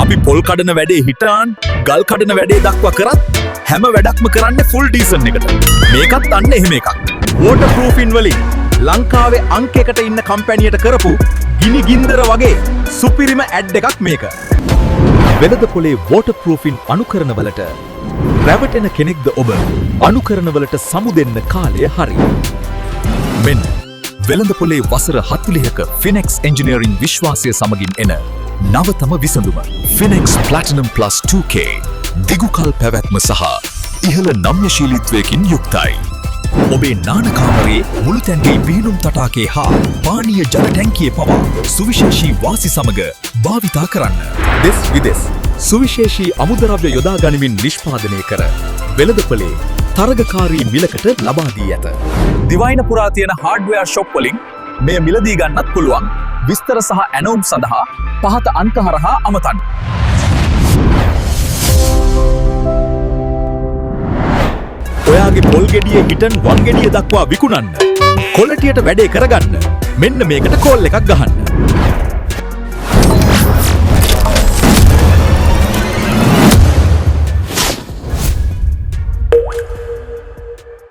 අපි පොල් කඩන වැඩේ හිටාන් ගල් කඩන වැඩේ දක්වා කරත් හැම වැඩක්ම කරන්න ෆුල් ඩීසන් එකට. මේකත් අන්න එහෙම එකක්. වෝටර් ප්‍රූෆින් වලින් ලංකාවේ අංක එකට ඉන්න කම්පැනියට කරපු ගිනි ගින්දර වගේ සුපිරිම ඇඩ් එකක් මේක. වෙළඳ පොලේ වෝටර් ප්‍රූෆින් අනුකරණ වලට රැවටෙන කෙනෙක්ද ඔබ? අනුකරණ වලට සමුදෙන්න කාලය හරි. මෙන්න වෙළඳ පොලේ වසර 40ක ෆිනෙක්ස් එන්ජිනියරිං විශ්වාසය සමගින් එන නවතම විසඳුම ෆිනෙක්ස් ප්ලැටිනම් ප්ලස් 2K දිගුකල් පැවැත්ම සහ ඉහළ නම්‍යශීලීත්වයකින් යුක්තයි. ඔබේ නානකාමරයේ මුළුතැන්ගේ පිහිනුම් තටාකේ හා පානීය ජල ටැංකියේ පවා සුවිශේෂී වාසි සමග භාවිතා කරන්න. දෙස් විදෙස් සුවිශේෂී අමුද්‍රව්‍ය යොදා ගනිමින් නිෂ්පාදනය කර වෙළඳපොලේ තරගකාරී මිලකට ලබා දී ඇත. දිවයින පුරා තියෙන හાર્ඩ්වෙයාර් ෂොප් වලින් මෙය මිලදී ගන්නත් පුළුවන්. විස්තර සහ ඇනෝම් සඳහා පහත අංක හරහා අමතන්න. ඔයාගේ පොල් ගෙඩියේ හිටන් වන් ගෙඩිය දක්වා විකුණන්න. කොලටියට වැඩේ කරගන්න. මෙන්න මේකට කෝල් එකක් ගහන්න.